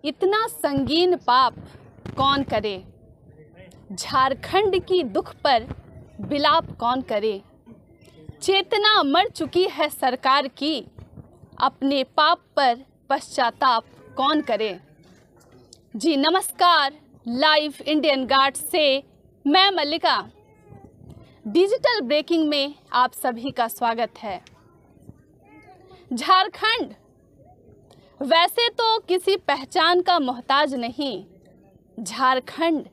इतना संगीन पाप कौन करे, झारखंड की दुख पर बिलाप कौन करे। चेतना मर चुकी है सरकार की, अपने पाप पर पश्चाताप कौन करे। जी नमस्कार, लाइव इंडियन गार्ड से मैं मल्लिका। डिजिटल ब्रेकिंग में आप सभी का स्वागत है। झारखंड वैसे तो किसी पहचान का मोहताज नहीं, झारखंड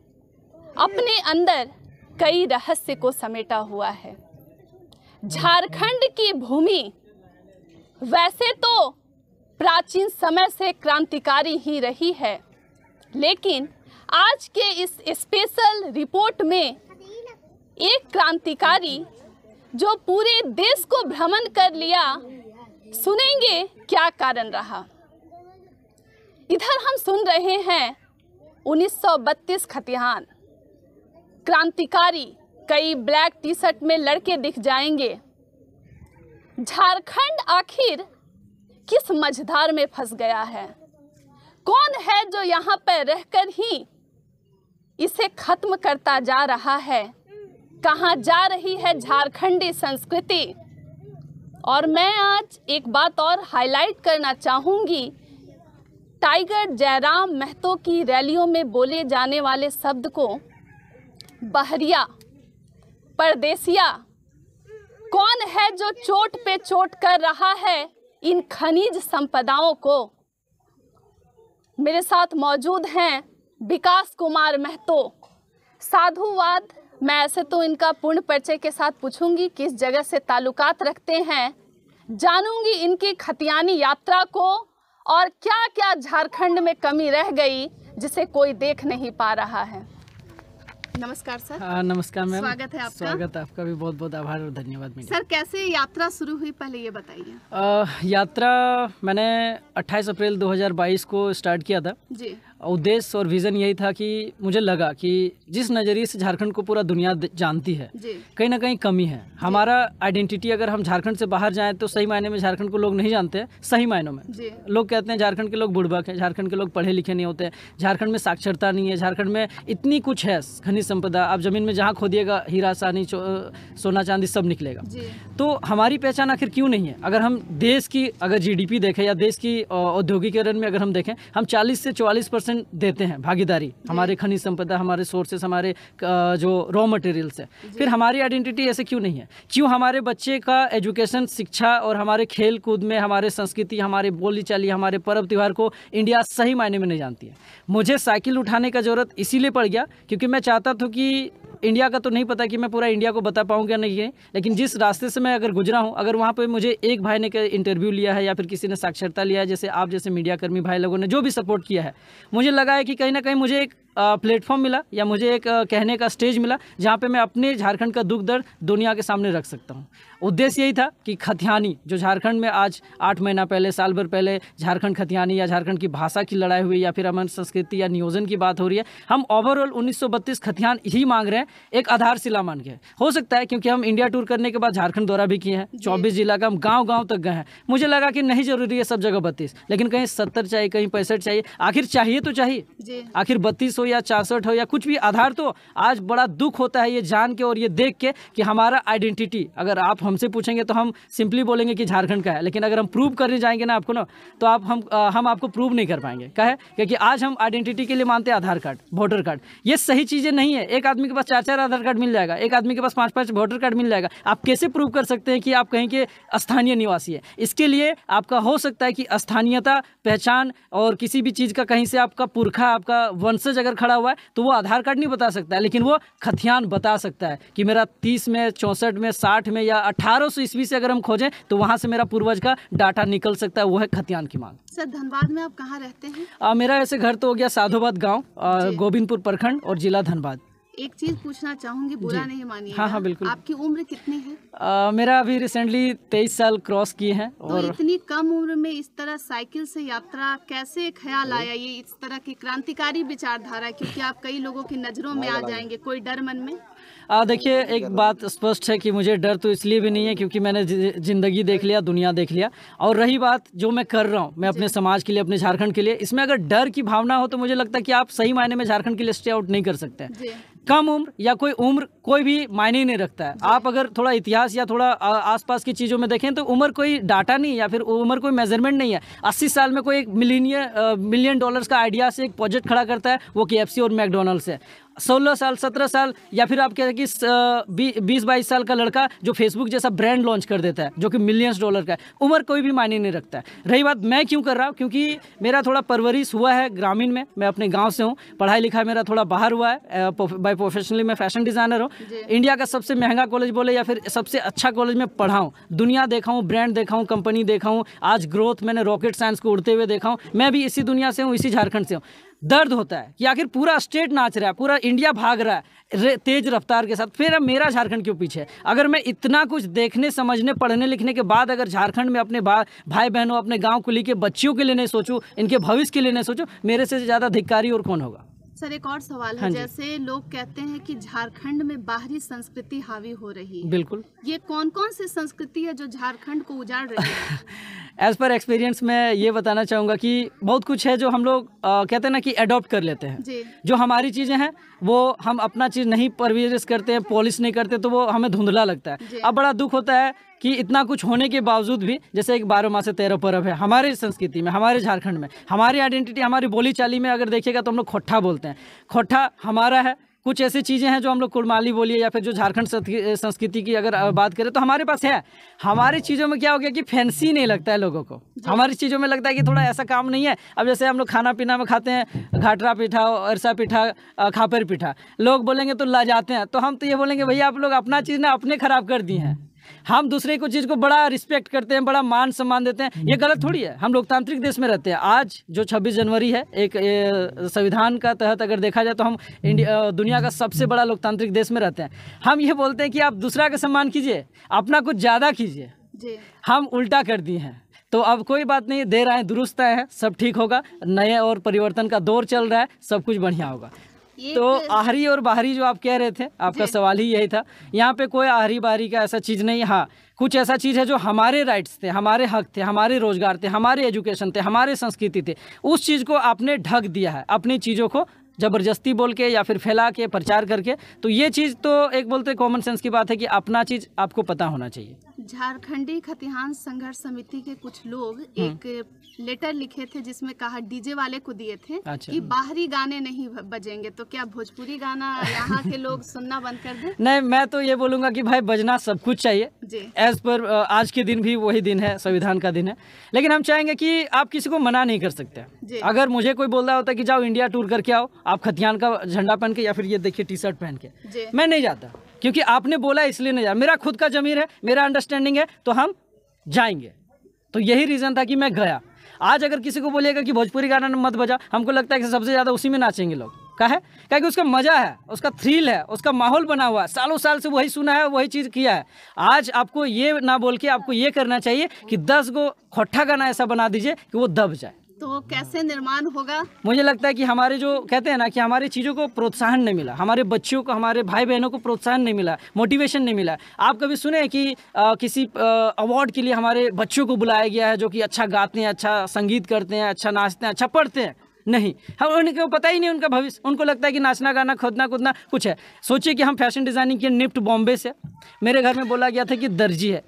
अपने अंदर कई रहस्य को समेटा हुआ है। झारखंड की भूमि वैसे तो प्राचीन समय से क्रांतिकारी ही रही है, लेकिन आज के इस स्पेशल रिपोर्ट में एक क्रांतिकारी जो पूरे देश को भ्रमण कर लिया, सुनेंगे क्या कारण रहा। इधर हम सुन रहे हैं 1932 खतिहान, क्रांतिकारी कई ब्लैक टी शर्ट में लड़के दिख जाएंगे। झारखंड आखिर किस मझधार में फंस गया है? कौन है जो यहाँ पर रहकर ही इसे खत्म करता जा रहा है? कहाँ जा रही है झारखंडी संस्कृति? और मैं आज एक बात और हाईलाइट करना चाहूँगी, टाइगर जयराम महतो की रैलियों में बोले जाने वाले शब्द को बहरिया, परदेसिया, कौन है जो चोट पे चोट कर रहा है इन खनिज संपदाओं को। मेरे साथ मौजूद हैं विकास कुमार महतो, साधुवाद। मैं ऐसे तो इनका पूर्ण परिचय के साथ पूछूंगी किस जगह से ताल्लुकात रखते हैं, जानूंगी इनकी खतियानी यात्रा को और क्या क्या झारखंड में कमी रह गई जिसे कोई देख नहीं पा रहा है। नमस्कार सर। नमस्कार मैम, स्वागत है आपका। स्वागत है आपका भी, बहुत बहुत आभार और धन्यवाद। सर कैसे यात्रा शुरू हुई, पहले ये बताइए। यात्रा मैंने 28 अप्रैल 2022 को स्टार्ट किया था जी। उद्देश्य और विज़न यही था कि मुझे लगा कि जिस नज़रिए से झारखंड को पूरा दुनिया जानती है, कहीं ना कहीं कमी है। हमारा आइडेंटिटी अगर हम झारखंड से बाहर जाएं तो सही मायने में झारखंड को लोग नहीं जानते हैं। सही मायनों में लोग कहते हैं झारखंड के लोग बुड़बक हैं, झारखंड के लोग पढ़े लिखे नहीं होते, झारखंड में साक्षरता नहीं है, झारखंड में इतनी कुछ है खनिज संपदा, आप ज़मीन में जहाँ खोदिएगा हीरा सानी सोना चांदी सब निकलेगा। तो हमारी पहचान आखिर क्यों नहीं है? अगर हम देश की अगर GDP देखें या देश की औद्योगिकीकरण में अगर हम देखें, हम 40 से 44% देते हैं भागीदारी हमारे खनिज संपदा, हमारे सोर्सेस, हमारे जो रॉ मटेरियल्स है। फिर हमारी आइडेंटिटी ऐसे क्यों नहीं है? क्यों हमारे बच्चे का एजुकेशन, शिक्षा और हमारे खेल कूद में हमारे संस्कृति, हमारे बोली चाली, हमारे पर्व त्यौहार को इंडिया सही मायने में नहीं जानती है? मुझे साइकिल उठाने का ज़रूरत इसीलिए पड़ गया क्योंकि मैं चाहता था कि इंडिया का तो नहीं पता कि मैं पूरा इंडिया को बता पाऊंगा नहीं है, लेकिन जिस रास्ते से मैं अगर गुजरा हूं, अगर वहां पे मुझे एक भाई ने इंटरव्यू लिया है या फिर किसी ने साक्षरता लिया है, जैसे आप जैसे मीडिया कर्मी भाई लोगों ने जो भी सपोर्ट किया है, मुझे लगा है कि कहीं ना कहीं मुझे एक प्लेटफॉर्म मिला या मुझे एक कहने का स्टेज मिला जहाँ पे मैं अपने झारखंड का दुख दर्द दुनिया के सामने रख सकता हूँ। उद्देश्य यही था कि खतियानी जो झारखंड में आज 8 महीना पहले, साल भर पहले झारखंड खतियानी या झारखंड की भाषा की लड़ाई हुई या फिर अमन संस्कृति या नियोजन की बात हो रही है, हम ओवरऑल 1932 खतियान ही मांग रहे हैं, एक आधारशिला मान के। हो सकता है क्योंकि हम इंडिया टूर करने के बाद झारखंड दौरा भी किए हैं, 24 जिला का हम गाँव तक गए हैं। मुझे लगा कि नहीं जरूरी है सब जगह 32, लेकिन कहीं 70 चाहिए, कहीं 65 चाहिए, आखिर चाहिए तो चाहिए। आखिर 32 हो या 64 हो या कुछ भी आधार, तो आज बड़ा दुख होता है ये जान के और ये देख के कि हमारा आइडेंटिटी, अगर आप हमसे पूछेंगे तो हम सिंपली बोलेंगे कि झारखंड का है, लेकिन अगर हम प्रूव करने जाएंगे ना आपको ना, तो हम आपको प्रूव नहीं कर पाएंगे। क्या है? क्योंकि आज हम आइडेंटिटी के लिए मानते हैं आधार कार्ड, वोटर कार्ड। ये सही चीज़ें नहीं है। एक आदमी के पास 4-4 आधार कार्ड मिल जाएगा, एक आदमी के पास 5-5 वोटर कार्ड मिल जाएगा। आप कैसे प्रूव कर सकते हैं कि आप कहीं के स्थानीय निवासी है? इसके लिए आपका हो सकता है कि स्थानीयता, पहचान और किसी भी चीज़ का कहीं से आपका पुरखा, आपका वंशज अगर खड़ा हुआ है तो वो आधार कार्ड नहीं बता सकता है, लेकिन वो खतियान बता सकता है कि मेरा 30 में, 64 में, 60 में या 1800 ईस्वी से अगर हम खोजें तो वहाँ से मेरा पूर्वज का डाटा निकल सकता है। वो है खतियान की मांग। सर धनबाद में आप कहाँ रहते हैं? मेरा ऐसे घर तो हो गया साधोबाद गाँव, गोविंदपुर प्रखंड और जिला धनबाद। एक चीज पूछना चाहूंगी, बुरा नहीं मानिएगा। हाँ बिल्कुल। आपकी उम्र कितनी है? मेरा अभी रिसेंटली 23 साल क्रॉस किए हैं। तो और इतनी कम उम्र में इस तरह साइकिल से यात्रा कैसे ख्याल आया? ये इस तरह की क्रांतिकारी विचारधारा, क्योंकि आप कई लोगों की नजरों में आ जाएंगे, कोई डर मन में? देखिए, एक बात स्पष्ट है कि मुझे डर तो इसलिए भी नहीं है क्योंकि मैंने ज़िंदगी देख लिया, दुनिया देख लिया। और रही बात जो मैं कर रहा हूँ, मैं अपने समाज के लिए, अपने झारखंड के लिए, इसमें अगर डर की भावना हो तो मुझे लगता है कि आप सही मायने में झारखंड के लिए स्टे आउट नहीं कर सकते हैं। कम उम्र या कोई उम्र कोई भी मायने ही नहीं रखता है। आप अगर थोड़ा इतिहास या थोड़ा आसपास की चीज़ों में देखें तो उम्र कोई डाटा नहीं या फिर उम्र कोई मेजरमेंट नहीं है। 80 साल में कोई एक मिलियन डॉलर्स का आइडिया से एक प्रोजेक्ट खड़ा करता है, वो KFC और मैकडोनल्ड्स है। 16 साल 17 साल या फिर आप कह रहे कि 20-22 साल का लड़का जो फेसबुक जैसा ब्रांड लॉन्च कर देता है जो कि मिलियंस डॉलर का है, उम्र कोई भी मायने नहीं रखता है। रही बात मैं क्यों कर रहा हूँ, क्योंकि मेरा थोड़ा परवरिश हुआ है ग्रामीण में, मैं अपने गांव से हूँ, पढ़ाई लिखाई मेरा थोड़ा बाहर हुआ है, बाय प्रोफेशनली मैं फैशन डिज़ाइनर हूँ। इंडिया का सबसे महंगा कॉलेज बोले या फिर सबसे अच्छा कॉलेज में पढ़ा हूँ, दुनिया देखा हूँ, ब्रांड देखा हूँ, कंपनी देखा हूँ, आज ग्रोथ मैंने रॉकेट साइंस को उड़ते हुए देखा हूँ। मैं भी इसी दुनिया से हूँ, इसी झारखंड से हूँ। दर्द होता है कि आखिर पूरा स्टेट नाच रहा है, पूरा इंडिया भाग रहा है तेज रफ्तार के साथ, फिर अब मेरा झारखंड क्यों पीछे है? अगर मैं इतना कुछ देखने, समझने, पढ़ने लिखने के बाद अगर झारखंड में अपने भाई बहनों, अपने गांव कुली के बच्चियों के लिए नहीं सोचूं, इनके भविष्य के लिए नहीं सोचूं, मेरे से ज़्यादा धिक्कारी और कौन होगा? सर, एक और सवाल है, जैसे लोग कहते हैं कि झारखंड में बाहरी संस्कृति हावी हो रही है। बिल्कुल। ये कौन कौन सी संस्कृति है जो झारखंड को उजाड़ रही है? एज पर एक्सपीरियंस मैं ये बताना चाहूँगा कि बहुत कुछ है जो हम लोग कहते हैं ना कि अडॉप्ट कर लेते हैं जी। जो हमारी चीज़ें हैं वो हम अपना चीज़ नहीं परवरिश करते हैं, पॉलिश नहीं करते, तो वो हमें धुंधला लगता है। अब बड़ा दुख होता है कि इतना कुछ होने के बावजूद भी, जैसे एक 12 माह से 13 पर्व है हमारी संस्कृति में, हमारे झारखंड में, हमारी आइडेंटिटी, हमारी बोली चाली में अगर देखिएगा तो हम लोग खोट्ठा बोलते हैं। खोट्ठा हमारा है। कुछ ऐसी चीज़ें हैं जो हम लोग कुड़माली बोलिए या फिर जो झारखंड संस्कृति की अगर बात करें तो हमारे पास है। हमारी चीज़ों में क्या हो गया कि फैंसी नहीं लगता है लोगों को, हमारी चीज़ों में लगता है कि थोड़ा ऐसा काम नहीं है। अब जैसे हम लोग खाना पीना में खाते हैं घाटरा पीठा, अरसा पीठा, खापर पीठा, लोग बोलेंगे तो लाजाते हैं, तो हम तो ये बोलेंगे भैया आप लोग अपना चीज़ ना अपने खराब कर दिए हैं। हम दूसरे को चीज़ को बड़ा रिस्पेक्ट करते हैं, बड़ा मान सम्मान देते हैं, ये गलत थोड़ी है। हम लोकतांत्रिक देश में रहते हैं। आज जो 26 जनवरी है, एक संविधान का तहत अगर देखा जाए तो हम दुनिया का सबसे बड़ा लोकतांत्रिक देश में रहते हैं। हम ये बोलते हैं कि आप दूसरा का सम्मान कीजिए, अपना कुछ ज़्यादा कीजिए। हम उल्टा कर दिए हैं। तो अब कोई बात नहीं, दे रहे हैं, दुरुस्त है, सब ठीक होगा, नए और परिवर्तन का दौर चल रहा है, सब कुछ बढ़िया होगा। तो आहरी और बाहरी जो आप कह रहे थे, आपका सवाल ही यही था। यहाँ पे कोई आहरी बाहरी का ऐसा चीज़ नहीं। हाँ, कुछ ऐसा चीज़ है जो हमारे राइट्स थे, हमारे हक थे, हमारे रोजगार थे, हमारे एजुकेशन थे, हमारे संस्कृति थे, उस चीज़ को आपने ढक दिया है अपनी चीज़ों को ज़बरदस्ती बोल के या फिर फैला के, प्रचार करके। तो ये चीज़ तो एक बोलते कॉमन सेंस की बात है कि अपना चीज़ आपको पता होना चाहिए। झारखंडी खतिहान संघर्ष समिति के कुछ लोग एक लेटर लिखे थे जिसमें कहा, डीजे वाले को दिए थे कि बाहरी गाने नहीं बजेंगे, तो क्या भोजपुरी गाना यहाँ के लोग सुनना बंद कर दें? नहीं, मैं तो ये बोलूँगा कि भाई बजना सब कुछ चाहिए। एज पर आज के दिन भी वही दिन है, संविधान का दिन है, लेकिन हम चाहेंगे कि आप किसी को मना नहीं कर सकते। अगर मुझे कोई बोल रहा होता कि जाओ इंडिया टूर करके आओ, आप खतियान का झंडा पहन के या फिर ये देखिए टी-शर्ट पहन के, मैं नहीं जाता, क्योंकि आपने बोला इसलिए नहीं जा। मेरा खुद का ज़मीर है, मेरा अंडरस्टैंडिंग है, तो हम जाएंगे। तो यही रीज़न था कि मैं गया। आज अगर किसी को बोलिएगा कि भोजपुरी गाना मत बजा, हमको लगता है कि सबसे ज़्यादा उसी में नाचेंगे लोग। क्या है? क्योंकि उसका मज़ा है, उसका थ्रिल है, उसका माहौल बना हुआ है, सालों साल से वही सुना है, वही चीज़ किया है। आज आपको ये ना बोल के आपको ये करना चाहिए कि 10 गो खोट्ठा गाना ऐसा बना दीजिए कि वो दब जाए। तो कैसे निर्माण होगा? मुझे लगता है कि हमारे जो कहते हैं ना कि हमारी चीज़ों को प्रोत्साहन नहीं मिला, हमारे बच्चों को, हमारे भाई बहनों को प्रोत्साहन नहीं मिला, मोटिवेशन नहीं मिला। आप कभी सुने कि किसी अवार्ड के लिए हमारे बच्चों को बुलाया गया है जो कि अच्छा गाते हैं, अच्छा संगीत करते हैं, अच्छा नाचते हैं, अच्छा पढ़ते हैं? नहीं, हम उनको पता ही नहीं उनका भविष्य। उनको लगता है कि नाचना गाना खोदना कूदना कुछ है। सोचिए कि हम फैशन डिज़ाइनिंग किए निफ्ट बॉम्बे से। मेरे घर में बोला गया था कि दर्जी है,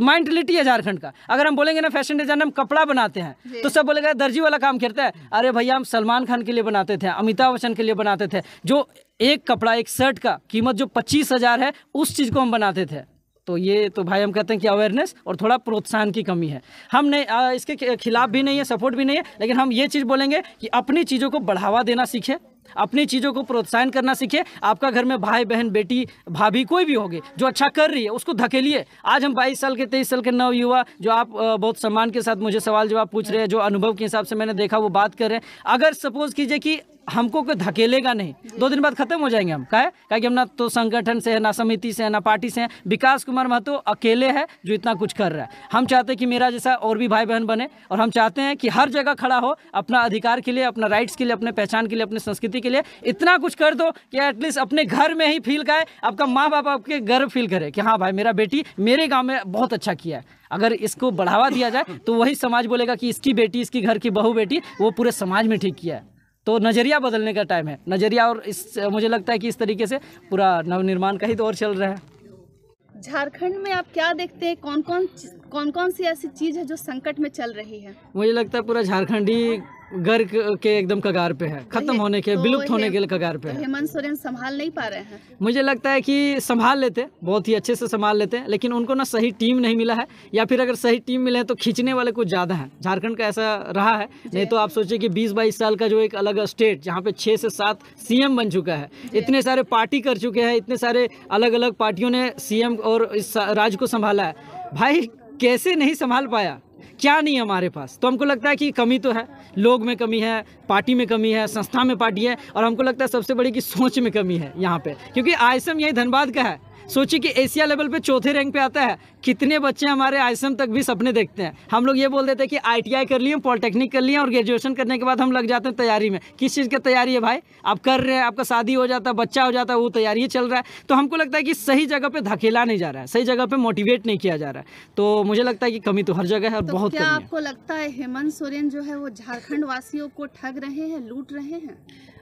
माइंटलिटी है झारखंड का। अगर हम बोलेंगे ना फैशन डिजाइन हम कपड़ा बनाते हैं, तो सब बोलेगा दर्जी वाला काम करता है। अरे भैया, हम सलमान खान के लिए बनाते थे, अमिताभ बच्चन के लिए बनाते थे। जो एक कपड़ा, एक शर्ट का कीमत जो 25,000 है, उस चीज़ को हम बनाते थे। तो ये तो भाई हम कहते हैं कि अवेयरनेस और थोड़ा प्रोत्साहन की कमी है। हम नहीं इसके खिलाफ भी नहीं है, सपोर्ट भी नहीं है, लेकिन हम ये चीज़ बोलेंगे कि अपनी चीज़ों को बढ़ावा देना सीखे, अपनी चीज़ों को प्रोत्साहन करना सीखे। आपका घर में भाई बहन बेटी भाभी कोई भी होगी जो अच्छा कर रही है, उसको धकेलिए। आज हम 22 साल के 23 साल के नवयुवा, जो आप बहुत सम्मान के साथ मुझे सवाल जवाब पूछ रहे हैं, जो अनुभव के हिसाब से मैंने देखा वो बात कर रहे हैं। अगर सपोज कीजिए कि हमको कोई धकेलेगा नहीं। 2 दिन बाद खत्म हो जाएंगे हम। क्या कि हम ना तो संगठन से है, ना समिति से है, ना पार्टी से है। विकास कुमार महतो अकेले है जो इतना कुछ कर रहा है। हम चाहते हैं कि मेरा जैसा और भी भाई बहन बने, और हम चाहते हैं कि हर जगह खड़ा हो, अपना अधिकार के लिए, अपना राइट्स के लिए, अपने पहचान के लिए, अपनी संस्कृति के लिए इतना कुछ कर दो कि एटलीस्ट अपने घर में ही फील करे, आपका माँ बाप आपके गर्व फील करे कि हाँ भाई मेरा बेटी मेरे गाँव में बहुत अच्छा किया है। अगर इसको बढ़ावा दिया जाए तो वही समाज बोलेगा कि इसकी बेटी, इसकी घर की बहू बेटी वो पूरे समाज में ठीक किया है। तो नज़रिया बदलने का टाइम है, नज़रिया। और मुझे लगता है कि इस तरीके से पूरा नवनिर्माण का ही दौर चल रहा है। झारखंड में आप क्या देखते हैं, कौन कौन सी ऐसी चीज़ है जो संकट में चल रही है? मुझे लगता है पूरा झारखंड ही गर्क के एकदम कगार पे है, खत्म होने के, विलुप्त होने के कगार पे है। हेमंत सोरेन संभाल नहीं पा रहे हैं। मुझे लगता है कि संभाल लेते, बहुत ही अच्छे से संभाल लेते हैं, लेकिन उनको ना सही टीम नहीं मिला है, या फिर अगर सही टीम मिले तो खींचने वाले कुछ ज़्यादा हैं। झारखंड का ऐसा रहा है। नहीं तो आप सोचिए कि 20-22 साल का जो एक अलग स्टेट जहाँ पे 6 से 7 सीएम बन चुका है, इतने सारे पार्टी कर चुके हैं, इतने सारे अलग अलग पार्टियों ने सीएम और इस राज्य को संभाला है। भाई कैसे नहीं संभाल पाया? क्या नहीं हमारे पास? तो हमको लगता है कि कमी तो है, लोग में कमी है, पार्टी में कमी है, संस्था में पार्टी है, और हमको लगता है सबसे बड़ी कि सोच में कमी है यहाँ पे। क्योंकि आईएसएम यही धनबाद का है। सोचिए कि एशिया लेवल पे 4थे रैंक पे आता है। कितने बच्चे हमारे आईएसएम तक भी सपने देखते हैं। हम लोग ये बोल देते हैं कि आईटीआई कर लिए, पॉलिटेक्निक कर लिए, और ग्रेजुएशन करने के बाद हम लग जाते हैं तैयारी में। किस चीज़ की तैयारी है भाई? आप कर रहे हैं, आपका शादी हो जाता है, बच्चा हो जाता है, वो तैयारी चल रहा है। तो हमको लगता है कि सही जगह पे धकेला नहीं जा रहा है, सही जगह पे मोटिवेट नहीं किया जा रहा है। तो मुझे लगता है कि कमी तो हर जगह है, और बहुत कमी है। आपको लगता है हेमंत सोरेन जो है वो झारखंड वासियों को ठग रहे हैं, लूट रहे हैं?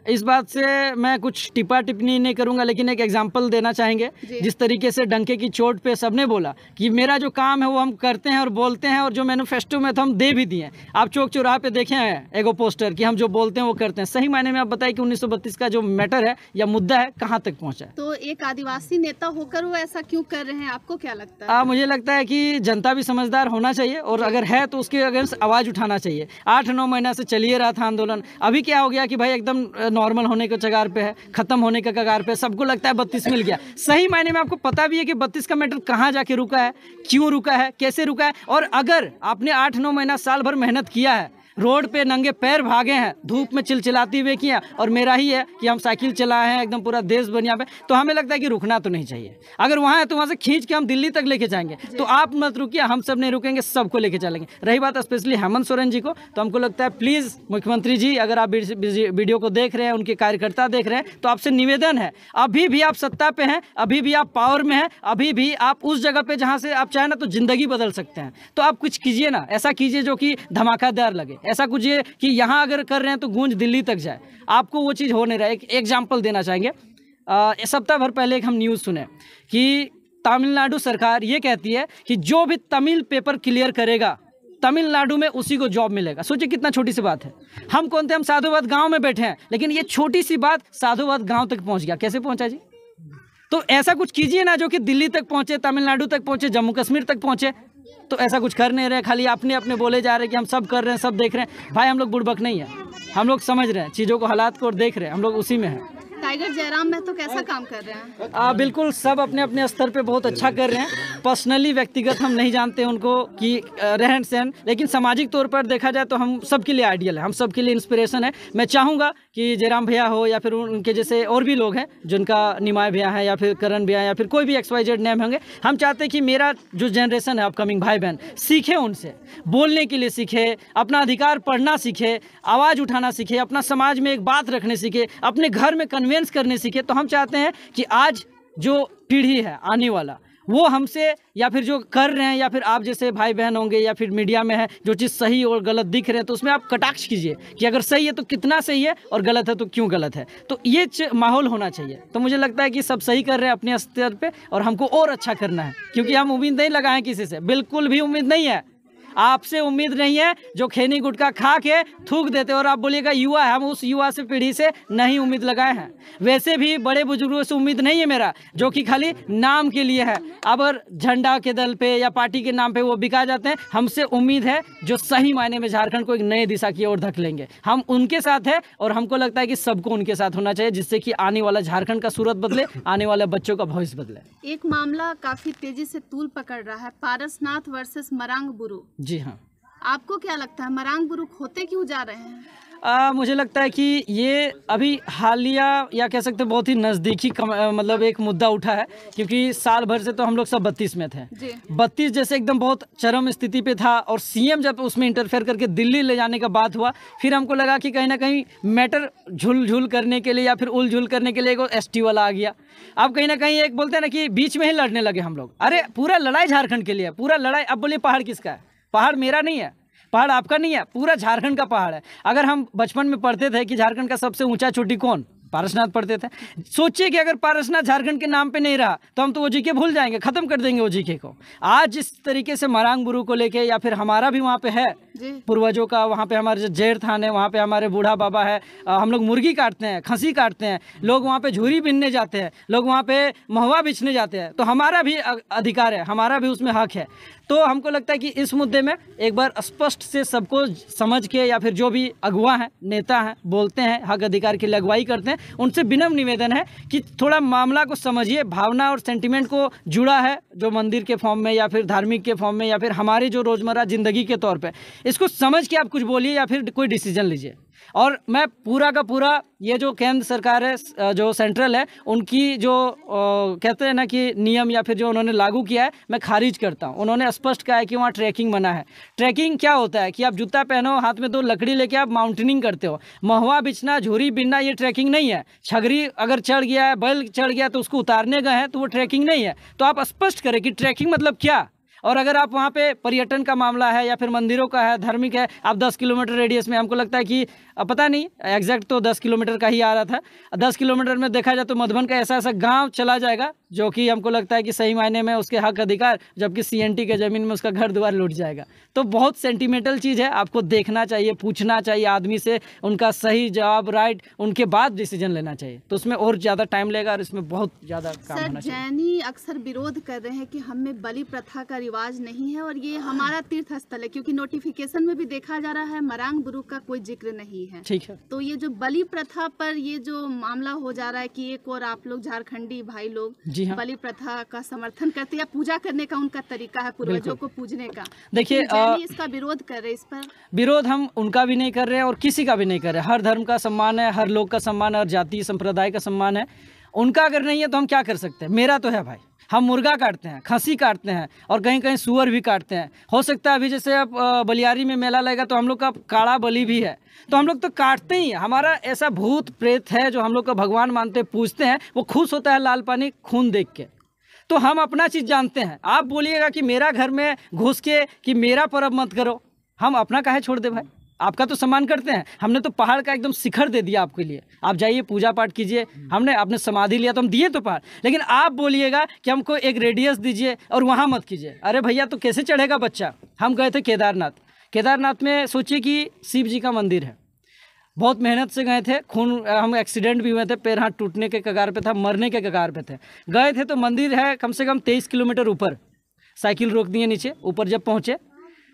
इस बात से मैं कुछ टिप्पणी नहीं करूंगा, लेकिन एक एग्जांपल देना चाहेंगे। जिस तरीके से डंके की चोट पे सबने बोला कि मेरा जो काम है वो हम करते हैं और बोलते हैं, और जो मैनिफेस्टो में था हम दे भी दिए। आप चौक चौराहे पे देखे हैं एगो पोस्टर कि हम जो बोलते हैं वो करते हैं। सही मायने में आप बताइए कि 1932 का जो मैटर है या मुद्दा है कहाँ तक पहुँचा है? तो एक आदिवासी नेता होकर वो ऐसा क्यों कर रहे हैं, आपको क्या लगता है? मुझे लगता है कि जनता भी समझदार होना चाहिए, और अगर है तो उसके अगेंस्ट आवाज़ उठाना चाहिए। 8-9 महीना से चलिए रहा था आंदोलन, अभी क्या हो गया कि भाई एकदम नॉर्मल होने के कगार पे है, खत्म होने के कगार पे। सबको लगता है 32 मिल गया। सही मायने में आपको पता भी है कि 32 का मैटर कहाँ जाके रुका है, क्यों रुका है, कैसे रुका है। और अगर आपने 8-9 महीना, साल भर मेहनत किया है, रोड पे नंगे पैर भागे हैं, धूप में चिलचिलाते हुए किया, और मेरा ही है कि हम साइकिल चलाए हैं, एकदम पूरा देश बनिया पे, तो हमें लगता है कि रुकना तो नहीं चाहिए। अगर वहाँ है तो वहाँ से खींच के हम दिल्ली तक लेके जाएंगे। तो आप मत रुकिए, हम सब नहीं रुकेंगे, सबको लेके चलेंगे। रही बात स्पेशली हेमंत सोरेन जी को, तो हमको लगता है प्लीज़ मुख्यमंत्री जी, अगर आप वीडियो को देख रहे हैं, उनके कार्यकर्ता देख रहे हैं, तो आपसे निवेदन है, अभी भी आप सत्ता पे हैं, अभी भी आप पावर में हैं, अभी भी आप उस जगह पे जहाँ से आप चाहें ना तो जिंदगी बदल सकते हैं। तो आप कुछ कीजिए ना, ऐसा कीजिए जो कि धमाकेदार लगे, ऐसा कुछ ये कि यहाँ अगर कर रहे हैं तो गूंज दिल्ली तक जाए। आपको वो चीज़ हो नहीं रहा है। एक एग्जाम्पल देना चाहेंगे। सप्ताह भर पहले एक हम न्यूज़ सुने कि तमिलनाडु सरकार ये कहती है कि जो भी तमिल पेपर क्लियर करेगा तमिलनाडु में उसी को जॉब मिलेगा। सोचिए कितना छोटी सी बात है। हम कौन थे? हम साधुवाद गाँव में बैठे हैं, लेकिन ये छोटी सी बात साधुवाद गाँव तक पहुँच गया। कैसे पहुँचा जी? तो ऐसा कुछ कीजिए ना जो कि दिल्ली तक पहुँचे, तमिलनाडु तक पहुँचे, जम्मू कश्मीर तक पहुँचे। तो ऐसा कुछ कर नहीं रहे, खाली अपने बोले जा रहे हैं कि हम सब कर रहे हैं, सब देख रहे हैं। भाई हम लोग बुड़बक नहीं है, हम लोग समझ रहे हैं चीज़ों को, हालात को, और देख रहे हैं, हम लोग उसी में हैं। टाइगर जयराम महतो कैसा काम कर रहे हैं? बिल्कुल सब अपने अपने स्तर पे बहुत अच्छा कर रहे हैं। पर्सनली व्यक्तिगत हम नहीं जानते उनको कि रहन सहन, लेकिन सामाजिक तौर पर देखा जाए तो हम सबके लिए आइडियल है, हम सबके लिए इंस्पिरेशन है। मैं चाहूँगा कि जयराम भैया हो या फिर उनके जैसे और भी लोग हैं जिनका निमाय भैया है या फिर करण भैया या फिर कोई भी XYZ नेम होंगे, हम चाहते हैं कि मेरा जो जनरेशन है अपकमिंग भाई बहन सीखे, उनसे बोलने के लिए सीखे, अपना अधिकार पढ़ना सीखे, आवाज़ उठाना सीखे, अपना समाज में एक बात रखने सीखे, अपने घर में कन्वेंस करने सीखे। तो हम चाहते हैं कि आज जो पीढ़ी है आने वाला, वो हमसे या फिर जो कर रहे हैं या फिर आप जैसे भाई बहन होंगे या फिर मीडिया में है, जो चीज़ सही और गलत दिख रहे हैं तो उसमें आप कटाक्ष कीजिए कि अगर सही है तो कितना सही है और गलत है तो क्यों गलत है। तो ये माहौल होना चाहिए। तो मुझे लगता है कि सब सही कर रहे हैं अपने स्तर पे, और हमको और अच्छा करना है, क्योंकि हम उम्मीद नहीं लगाएं किसी से, बिल्कुल भी उम्मीद नहीं है। आपसे उम्मीद नहीं है जो खैनी गुटखा खा के थूक देते और आप बोलिएगा युवा है, हम उस युवा से पीढ़ी से नहीं उम्मीद लगाए हैं। वैसे भी बड़े बुजुर्गों से उम्मीद नहीं है मेरा, जो कि खाली नाम के लिए है, अगर झंडा के दल पे या पार्टी के नाम पे वो बिका जाते हैं। हमसे उम्मीद है जो सही मायने में झारखंड को एक नए दिशा की ओर धकेलेंगे, हम उनके साथ है, और हमको लगता है कि सबको उनके साथ होना चाहिए, जिससे कि आने वाला झारखंड का सूरत बदले, आने वाले बच्चों का भविष्य बदले। एक मामला काफी तेजी से तूल पकड़ रहा है, पारसनाथ वर्सेस मरांग बुरु। जी हाँ, आपको क्या लगता है मरांग बुरु खोते क्यों जा रहे हैं? मुझे लगता है कि ये अभी हालिया या कह सकते हैं बहुत ही नज़दीकी मतलब एक मुद्दा उठा है, क्योंकि साल भर से तो हम लोग सब 32 में थे। 32 जैसे एकदम बहुत चरम स्थिति पे था, और सीएम जब उसमें इंटरफेयर करके दिल्ली ले जाने का बात हुआ, फिर हमको लगा कि कहीं ना कहीं मैटर झुल करने के लिए या फिर उलझुल करने के लिए एक एसटी वाला आ गया। अब कहीं ना कहीं एक बोलते हैं ना कि बीच में ही लड़ने लगे हम लोग। अरे पूरा लड़ाई झारखंड के लिए, पूरा लड़ाई। अब बोलिए पहाड़ किसका है? पहाड़ मेरा नहीं है, पहाड़ आपका नहीं है, पूरा झारखंड का पहाड़ है। अगर हम बचपन में पढ़ते थे कि झारखंड का सबसे ऊंचा चोटी कौन, पारसनाथ पढ़ते थे। सोचिए कि अगर पारसनाथ झारखंड के नाम पे नहीं रहा तो हम तो वो जीके भूल जाएंगे, खत्म कर देंगे वो जीके को। आज जिस तरीके से मरांग बुरु को लेके, या फिर हमारा भी वहाँ पे है पूर्वजों का, वहाँ पे हमारे जो जैर थान है, वहाँ पे हमारे बूढ़ा बाबा है, हम लोग मुर्गी काटते हैं, खसी काटते हैं, लोग वहाँ पे झूरी बिनने जाते हैं, लोग वहाँ पे महुआ बिछने जाते हैं। तो हमारा भी अधिकार है, हमारा भी उसमें हक है। तो हमको लगता है कि इस मुद्दे में एक बार स्पष्ट से सबको समझ के, या फिर जो भी अगुवा हैं, नेता हैं, बोलते हैं, हक अधिकार के लिए अगुवाई करते हैं, उनसे विनम्र निवेदन है कि थोड़ा मामला को समझिए। भावना और सेंटिमेंट को जुड़ा है जो मंदिर के फॉर्म में या फिर धार्मिक के फॉर्म में या फिर हमारी जो रोज़मर्रा ज़िंदगी के तौर पे, इसको समझ के आप कुछ बोलिए या फिर कोई डिसीजन लीजिए। और मैं पूरा का पूरा ये जो केंद्र सरकार है, जो सेंट्रल है, उनकी जो कहते हैं ना कि नियम या फिर जो उन्होंने लागू किया है, मैं खारिज करता हूँ। उन्होंने स्पष्ट कहा है कि वहाँ ट्रैकिंग मना है। ट्रैकिंग क्या होता है कि आप जूता पहनो, हाथ में 2 लकड़ी लेके आप माउंटेनिंग करते हो। महुआ बिछना, झूरी बिनना, ये ट्रैकिंग नहीं है। छगरी अगर चढ़ गया है, बैल चढ़ गया तो उसको उतारने गए हैं तो वो ट्रैकिंग नहीं है। तो आप स्पष्ट करें कि ट्रैकिंग मतलब क्या। और अगर आप वहाँ पे पर्यटन का मामला है या फिर मंदिरों का है, धार्मिक है, आप 10 किलोमीटर रेडियस में, हमको लगता है कि पता नहीं एग्जैक्ट तो 10 किलोमीटर का ही आ रहा था, 10 किलोमीटर में देखा जाए तो मधुबन का ऐसा ऐसा गांव चला जाएगा जो कि हमको लगता है कि सही मायने में उसके हक अधिकार, जबकि सीएनटी के ज़मीन में उसका घर द्वार लूट जाएगा। तो बहुत सेंटिमेंटल चीज़ है, आपको देखना चाहिए, पूछना चाहिए आदमी से, उनका सही जवाब राइट, उनके बाद डिसीजन लेना चाहिए। तो उसमें और ज़्यादा टाइम लगेगा और इसमें बहुत ज़्यादा काम होना चाहिए। जैनी अक्सर विरोध कर रहे हैं कि हमें बलि प्रथा का रिवाज नहीं है और ये हमारा तीर्थ स्थल है, क्योंकि नोटिफिकेशन में भी देखा जा रहा है मरांग बुरु का कोई जिक्र नहीं है। ठीक है। तो ये जो बलि प्रथा पर ये जो मामला हो जा रहा है कि एक और आप लोग झारखंडी भाई लोग बलि प्रथा का समर्थन करते हैं, या पूजा करने का उनका तरीका है पूर्वजों को पूजने का, देखिए इसका विरोध कर रहे हैं। इस पर विरोध हम उनका भी नहीं कर रहे हैं और किसी का भी नहीं कर रहे। हर धर्म का सम्मान है, हर लोग का सम्मान है, हर जाति संप्रदाय का सम्मान है। उनका अगर नहीं है तो हम क्या कर सकते हैं? मेरा तो है भाई। हम मुर्गा काटते हैं, खसी काटते हैं और कहीं कहीं सुअर भी काटते हैं। हो सकता है अभी जैसे अब बलियारी में मेला लगेगा तो हम लोग का काड़ा बलि भी है, तो हम लोग तो काटते ही हैं। हमारा ऐसा भूत प्रेत है जो हम लोग का भगवान मानते पूजते हैं, वो खुश होता है लाल पानी खून देख के। तो हम अपना चीज़ जानते हैं। आप बोलिएगा कि मेरा घर में घुस के कि मेरा पर्व मत करो, हम अपना काहे छोड़ दे भाई? आपका तो सम्मान करते हैं। हमने तो पहाड़ का एकदम शिखर दे दिया आपके लिए, आप जाइए पूजा पाठ कीजिए। हमने आपने समाधि लिया तो हम दिए तो पहाड़, लेकिन आप बोलिएगा कि हमको एक रेडियस दीजिए और वहाँ मत कीजिए। अरे भैया तो कैसे चढ़ेगा बच्चा? हम गए थे केदारनाथ। केदारनाथ में सोचिए कि शिव जी का मंदिर है, बहुत मेहनत से गए थे, खून हम एक्सीडेंट भी हुए थे, पैर हाथ टूटने के कगार पे था, मरने के कगार पे थे। गए थे तो मंदिर है कम से कम 23 किलोमीटर ऊपर। साइकिल रोक दिए नीचे, ऊपर जब पहुँचे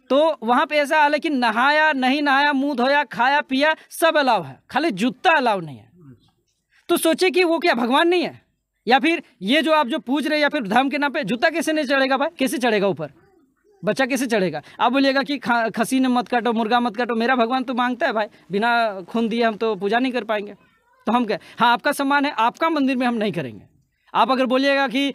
तो वहाँ पे ऐसा हाल है कि नहाया नहीं नहाया, मुंह धोया, खाया पिया सब अलाउ है, खाली जूता अलाउ नहीं है। तो सोचिए कि वो क्या भगवान नहीं है? या फिर ये जो आप जो पूछ रहे, या फिर धर्म के नाम पे जूता कैसे नहीं चढ़ेगा भाई? कैसे चढ़ेगा ऊपर? बच्चा कैसे चढ़ेगा? आप बोलिएगा कि खसी ने मत काटो, मुर्गा मत काटो। मेरा भगवान तो मांगता है भाई, बिना खून दिए हम तो पूजा नहीं कर पाएंगे। तो हम क्या, हाँ आपका सम्मान है, आपका मंदिर में हम नहीं करेंगे। आप अगर बोलिएगा कि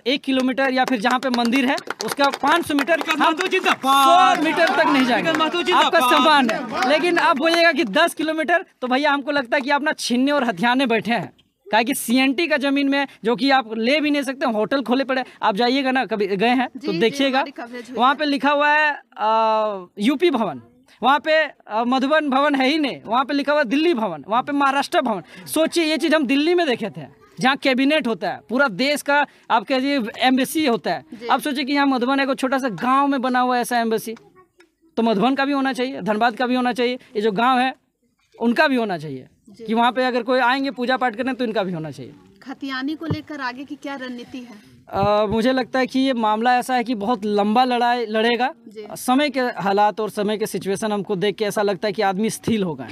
1 किलोमीटर या फिर जहाँ पे मंदिर है उसका 500 मीटर, हम 100 मीटर तक नहीं जाएंगे, आपका सम्मान है। लेकिन आप बोलिएगा कि 10 किलोमीटर, तो भैया हमको लगता है कि आप ना छीनने और हथियाने बैठे हैं। काहे कि सीएनटी का जमीन में जो कि आप ले भी नहीं सकते, होटल खोले पड़े। आप जाइएगा ना, कभी गए हैं तो देखिएगा, वहाँ पे लिखा हुआ है यूपी भवन, वहाँ पे मधुबन भवन है ही नहीं, वहाँ पे लिखा हुआ दिल्ली भवन, वहाँ पे महाराष्ट्र भवन। सोचिए ये चीज़ हम दिल्ली में देखे थे, जहाँ कैबिनेट होता है, पूरा देश का आप कहिए एम्बेसी होता है। अब सोचिए कि यहाँ मधुबन है, छोटा सा गांव में बना हुआ ऐसा एम्बेसी। तो मधुबन का भी होना चाहिए, धनबाद का भी होना चाहिए, ये जो गांव है उनका भी होना चाहिए कि वहाँ पे अगर कोई आएंगे पूजा पाठ करने तो इनका भी होना चाहिए। खतियानी को लेकर आगे की क्या रणनीति है? मुझे लगता है कि ये मामला ऐसा है कि बहुत लंबा लड़ाई लड़ेगा। समय के हालात और समय के सिचुएशन हमको देख के ऐसा लगता है कि आदमी स्थिर हो गए।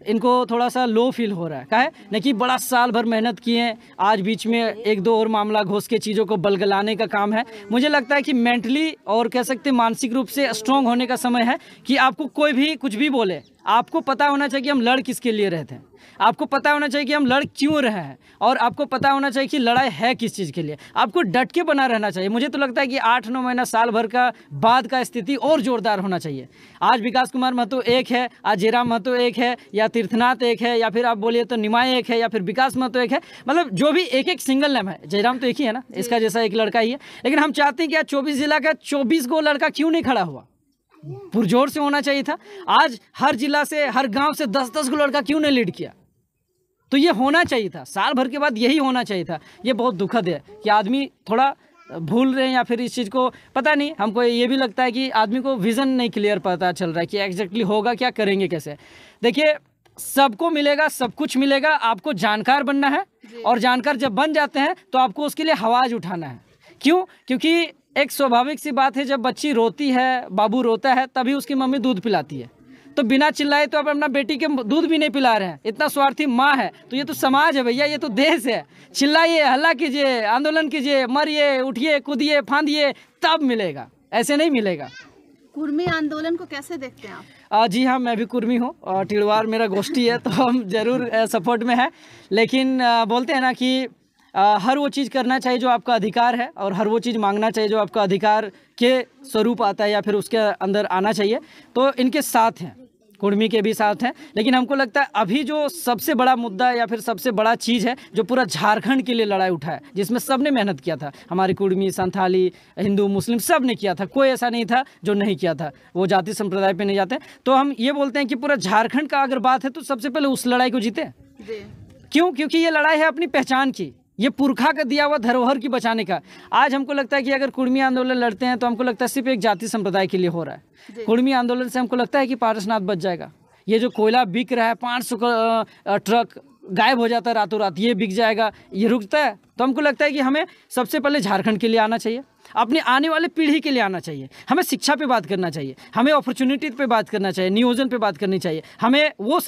इनको थोड़ा सा लो फील हो रहा है। काहे न कि बड़ा साल भर मेहनत किए, आज बीच में एक दो और मामला घोष के चीज़ों को बलगलाने का काम है। मुझे लगता है कि मेंटली और कह सकते हैं मानसिक रूप से स्ट्रांग होने का समय है कि आपको कोई भी कुछ भी बोले, आपको पता होना चाहिए कि हम लड़ किसके लिए रहे थे, आपको पता होना चाहिए कि हम लड़ क्यों रहे हैं, और आपको पता होना चाहिए कि लड़ाई है किस चीज़ के लिए। आपको डट के बना रहना चाहिए। मुझे तो लगता है कि 8-9 महीना साल भर का बाद का स्थिति और जोरदार होना चाहिए। आज विकास कुमार महतो एक है, आज जयराम महतो एक है, या तीर्थनाथ एक है, या फिर आप बोलिए तो निमाय एक है, या फिर विकास महतो एक है, मतलब जो भी एक एक सिंगल नेम है। जयराम तो एक ही है ना, इसका जैसा एक लड़का ही है। लेकिन हम चाहते हैं कि आज 24 जिला का 24 गो लड़का क्यों नहीं खड़ा हुआ, पुरजोर से होना चाहिए था। आज हर जिला से, हर गांव से 10-10 गो लड़का क्यों नहीं लीड किया, तो ये होना चाहिए था। साल भर के बाद यही होना चाहिए था। ये बहुत दुखद है कि आदमी थोड़ा भूल रहे हैं, या फिर इस चीज़ को पता नहीं। हमको ये भी लगता है कि आदमी को विज़न नहीं क्लियर पता चल रहा है कि एग्जैक्टली होगा क्या, करेंगे कैसे। देखिए, सबको मिलेगा, सब कुछ मिलेगा, आपको जानकार बनना है, और जानकार जब बन जाते हैं तो आपको उसके लिए आवाज़ उठाना है। क्यों? क्योंकि एक स्वाभाविक सी बात है, जब बच्ची रोती है, बाबू रोता है, तभी उसकी मम्मी दूध पिलाती है। तो बिना चिल्लाए तो आप अपना बेटी के दूध भी नहीं पिला रहे हैं, इतना स्वार्थी माँ है। तो ये तो समाज है भैया, ये तो देश है। चिल्लाइए, हल्ला कीजिए, आंदोलन कीजिए, मरिए, उठिए, कूदिए, फांदिए, तब मिलेगा, ऐसे नहीं मिलेगा। कुर्मी आंदोलन को कैसे देखते हैं आप? जी हाँ, मैं भी कुर्मी हूँ और टिड़वार मेरा गोष्ठी है, तो हम जरूर सपोर्ट में है। लेकिन बोलते हैं ना कि हर वो चीज़ करना चाहिए जो आपका अधिकार है, और हर वो चीज़ मांगना चाहिए जो आपका अधिकार के स्वरूप आता है, या फिर उसके अंदर आना चाहिए। तो इनके साथ हैं, कुर्मी के भी साथ हैं। लेकिन हमको लगता है अभी जो सबसे बड़ा मुद्दा या फिर सबसे बड़ा चीज़ है, जो पूरा झारखंड के लिए लड़ाई उठा है, जिसमें सब ने मेहनत किया था, हमारी कुर्मी, संथाली, हिंदू, मुस्लिम सब ने किया था, कोई ऐसा नहीं था जो नहीं किया था। वो जाति संप्रदाय पे नहीं जाते। तो हम ये बोलते हैं कि पूरा झारखंड का अगर बात है तो सबसे पहले उस लड़ाई को जीते। क्यों? क्योंकि ये लड़ाई है अपनी पहचान की, ये पुरखा का दिया हुआ धरोहर की बचाने का। आज हमको लगता है कि अगर कुर्मी आंदोलन लड़ते हैं तो हमको लगता है सिर्फ एक जाति संप्रदाय के लिए हो रहा है। कुर्मी आंदोलन से हमको लगता है कि पारसनाथ बच जाएगा। ये जो कोयला बिक रहा है, 500 का ट्रक गायब हो जाता है रातों रात, ये बिक जाएगा, ये रुकता है। तो हमको लगता है कि हमें सबसे पहले झारखंड के लिए आना चाहिए, अपने आने वाले पीढ़ी के लिए आना चाहिए। हमें शिक्षा पे बात करना चाहिए, हमें अपॉर्चुनिटी पे बात करना चाहिए, नियोजन पे बात करनी चाहिए, हमें वो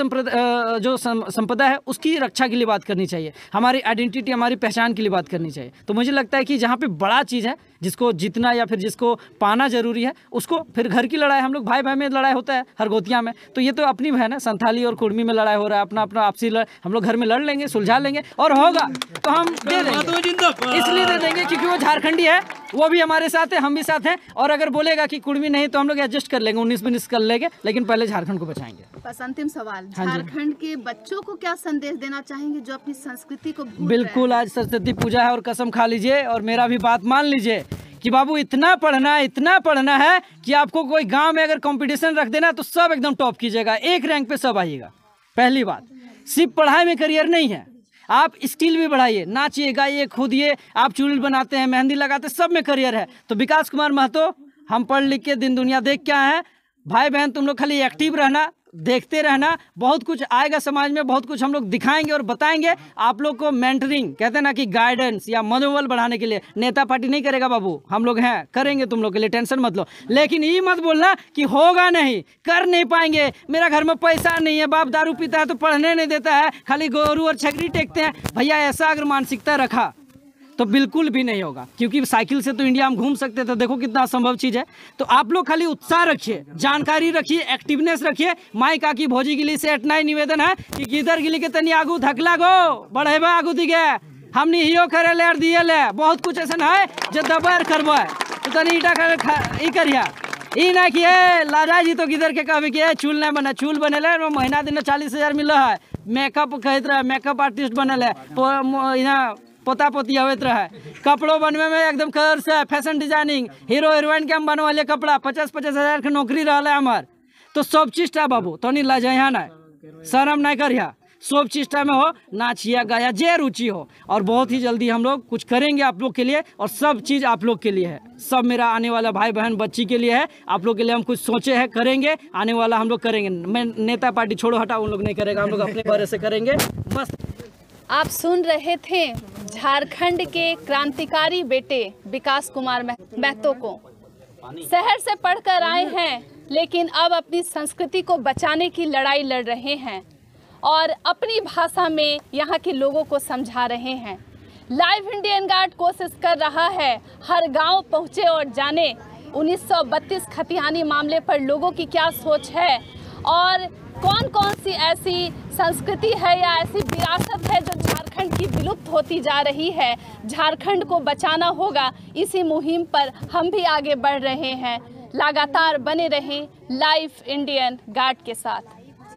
जो संपदा है उसकी रक्षा के लिए बात करनी चाहिए, हमारी आइडेंटिटी, हमारी पहचान के लिए बात करनी चाहिए। तो मुझे लगता है कि जहाँ पे बड़ा चीज़ है, जिसको जीतना या फिर जिसको पाना जरूरी है, उसको फिर घर की लड़ाई, हम लोग भाई भाई में लड़ाई होता है हर गोतिया में, तो ये तो अपनी है ना, संथाली और कुर्मी में लड़ाई हो रहा है, अपना अपना आपसी हम लोग घर में लड़ लेंगे, सुलझा लेंगे, और होगा तो हम दे देंगे। इसलिए दे देंगे क्योंकि वो झारखंडी है, वो भी हमारे साथ है, हम भी साथ हैं। और अगर बोलेगा कि कुर्मी नहीं तो हम लोग एडजस्ट कर लेंगे, 19-20 कर लेंगे, लेकिन पहले झारखंड को बचाएंगे। बस अंतिम सवाल, झारखंड के बच्चों को क्या संदेश देना चाहेंगे जो अपनी संस्कृति को भूल बिल्कुल रहे हैं? आज सरस्वती पूजा है और कसम खा लीजिए और मेरा भी बात मान लीजिए कि बाबू इतना पढ़ना है कि आपको कोई गांव में अगर कंपटीशन रख देना तो सब एकदम टॉप कीजिएगा, एक रैंक पे सब आइएगा। पहली बात, सिर्फ पढ़ाई में करियर नहीं है, आप स्किल भी बढ़ाइए, नाचिए, गाइए, खुदिए, आप चूल बनाते हैं, मेहंदी लगाते हैं, सब में करियर है। तो विकास कुमार महतो, हम पढ़ लिख के दिन दुनिया देख के आए हैं। भाई बहन तुम लोग खाली एक्टिव रहना, देखते रहना, बहुत कुछ आएगा समाज में, बहुत कुछ हम लोग दिखाएंगे और बताएंगे। आप लोग को मेंटरिंग कहते हैं ना कि गाइडेंस या मनोबल बढ़ाने के लिए नेता पार्टी नहीं करेगा बाबू, हम लोग हैं, करेंगे तुम लोग के लिए, टेंशन मत लो। लेकिन ये मत बोलना कि होगा नहीं, कर नहीं पाएंगे, मेरा घर में पैसा नहीं है, बाप दारू पीता है तो पढ़ने नहीं देता है, खाली गोरू और छकरी टेकते हैं। भैया ऐसा अगर मानसिकता रखा तो बिल्कुल भी नहीं होगा, क्योंकि साइकिल से तो इंडिया में घूम सकते थे, देखो कितना असंभव चीज़ है। तो आप लोग खाली उत्साह रखिए, जानकारी रखिए, एक्टिवनेस रखिए। माई काकी भोजी गिली से इतना ही निवेदन है कि गिदर गिली के तनी आगू धकला गो बढ़ेबा आगू दिखे, हमने हियो करे ले और दिए ले, बहुत कुछ ऐसा है जो दबार करबो है, तो तनी ईटा कर करिया ई ना कि लाजा जी तो गिदर के कहबे कि चूल नहीं बना, चूल बनेले महीना दिन 40,000 मिल है, मेकअप कहते रहे, मेकअप आर्टिस्ट बनल है, पोता पोती अवैत रहा, कपड़ों बनवे में एकदम कर से फैशन डिजाइनिंग, हीरो हीरोइन के हम बनवाले कपड़ा 50-50 हज़ार के नौकरी रहा है हमार। तो सब चीज बाबू तो नहीं लाजा ना, शर्म नहीं करिया, सब चीज में हो, नाचिया गाया, जे रुचि हो। और बहुत ही जल्दी हम लोग कुछ करेंगे आप लोग के लिए, और सब चीज़ आप लोग के लिए है, सब मेरा आने वाला भाई बहन बच्ची के लिए है, आप लोग के लिए हम कुछ सोचे हैं, करेंगे, आने वाला हम लोग करेंगे। मैं नेता पार्टी छोड़ो हटा, उन लोग नहीं करेगा, हम लोग अपने बारे से करेंगे बस। आप सुन रहे थे झारखंड के क्रांतिकारी बेटे विकास कुमार महतो को। शहर से पढ़कर आए हैं, लेकिन अब अपनी संस्कृति को बचाने की लड़ाई लड़ रहे हैं। और अपनी भाषा में यहाँ के लोगों को समझा रहे हैं। लाइव इंडियन गार्ड कोशिश कर रहा है हर गांव पहुँचे और जाने 1932 खतिहानी मामले पर लोगों की क्या सोच है और कौन कौन सी ऐसी संस्कृति है या ऐसी विरासत है जो झारखंड की विलुप्त होती जा रही है। झारखंड को बचाना होगा, इसी मुहिम पर हम भी आगे बढ़ रहे हैं। लगातार बने रहें लाइव इंडियन गार्ड के साथ।